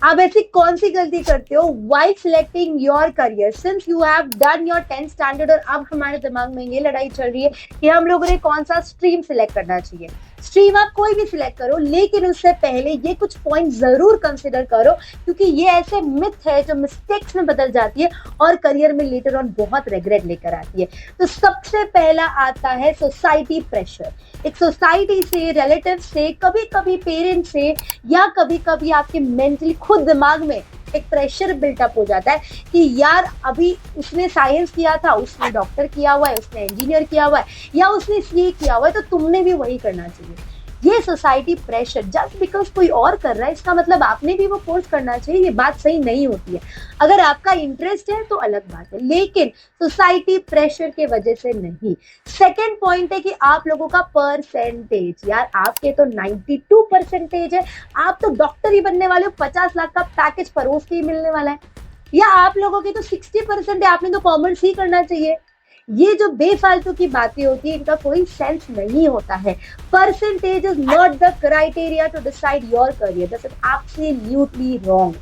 आप ऐसी कौन सी गलती करते हो while selecting your career since you have done your 10th standard, और अब हमारे दिमाग में ये लड़ाई चल रही है कि हम लोगों ने कौन सा स्ट्रीम सिलेक्ट करना चाहिए। स्ट्रीम आप कोई भी सिलेक्ट करो, लेकिन उससे पहले ये कुछ पॉइंट जरूर कंसिडर करो, क्योंकि ये ऐसे मिथ है जो मिस्टेक्स में बदल जाती है और करियर में लेटर ऑन बहुत रिग्रेट लेकर आती है। तो सबसे पहला आता है सोसाइटी प्रेशर। एक सोसाइटी से, रिलेटिव से, कभी कभी पेरेंट्स से, या कभी कभी आपके मेंटली खुद दिमाग में एक प्रेशर बिल्टअप हो जाता है कि यार अभी उसने साइंस किया था, उसने डॉक्टर किया हुआ है, उसने इंजीनियर किया हुआ है, या उसने सीए किया हुआ है, तो तुमने भी वही करना चाहिए। ये सोसाइटी प्रेशर, जस्ट बिकॉज कोई और कर रहा है इसका मतलब आपने भी वो कोर्स करना चाहिए, ये बात सही नहीं होती है। अगर आपका इंटरेस्ट है तो अलग बात है, लेकिन सोसाइटी प्रेशर के वजह से नहीं। सेकेंड पॉइंट है कि आप लोगों का परसेंटेज। यार आपके तो 92 परसेंटेज है, आप तो डॉक्टर ही बनने वाले हो, 50 लाख का पैकेज परोस के ही मिलने वाला है। या आप लोगों की तो 60% है, आपने तो कॉमर्स ही करना चाहिए। ये जो बेफालतू की बातें होती है इनका कोई सेंस नहीं होता है। Percentage is not the criteria to decide your career, that's absolutely wrong.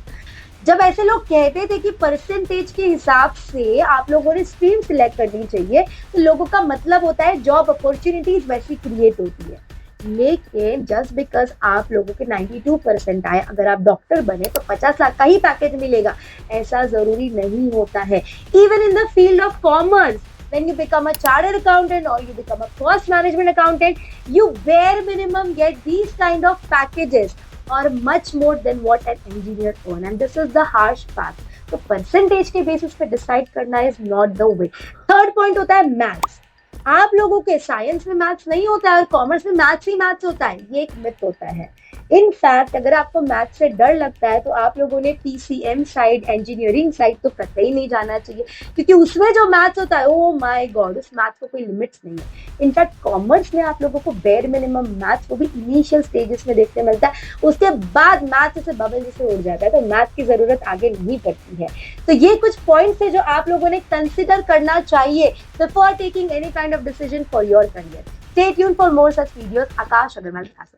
जब ऐसे लोग कहते थे कि परसेंटेज के हिसाब से आप लोगों ने स्ट्रीम सिलेक्ट करनी चाहिए, तो लोगों का मतलब होता है जॉब अपॉर्चुनिटीज वैसी क्रिएट होती है। लेकिन जस्ट बिकॉज आप लोगों के 92% आए, अगर आप डॉक्टर बने तो 50 लाख का ही पैकेज मिलेगा, ऐसा जरूरी नहीं होता है। Even in the field of commerce, when you become a chartered accountant or you become a cost management accountant, you bare minimum get these kind of packages or much more than what an engineer earn, and this is the harsh fact. तो percentage के basis पे decide करना is not the way. Third point होता है maths. आप लोगों के science में मैथ्स नहीं होता है और कॉमर्स में मैथ्स ही मैथ्स होता है, ये एक मिथ होता है। इनफैक्ट अगर आपको मैथ्स से डर लगता है तो आप लोगों ने पीसीएम साइड, इंजीनियरिंग साइड तो कतई नहीं जाना चाहिए, क्योंकि उसमें जो मैथ्स होता है, ओ माय गॉड, उस मैथ्स को कोई लिमिट्स नहीं है। इनफैक्ट कॉमर्स में आप लोगों को बेयर मिनिमम मैथ्स को भी इनिशियल स्टेजेस में देखने मिलता है, उसके बाद मैथ्स से बबल जैसे उड़ जाता है, तो मैथ्स की जरूरत आगे नहीं पड़ती है। तो ये कुछ पॉइंट्स है जो आप लोगों ने कंसिडर करना चाहिए before taking any kind of decision for your career. Stay tuned for more such videos. Akash Agarwal classes.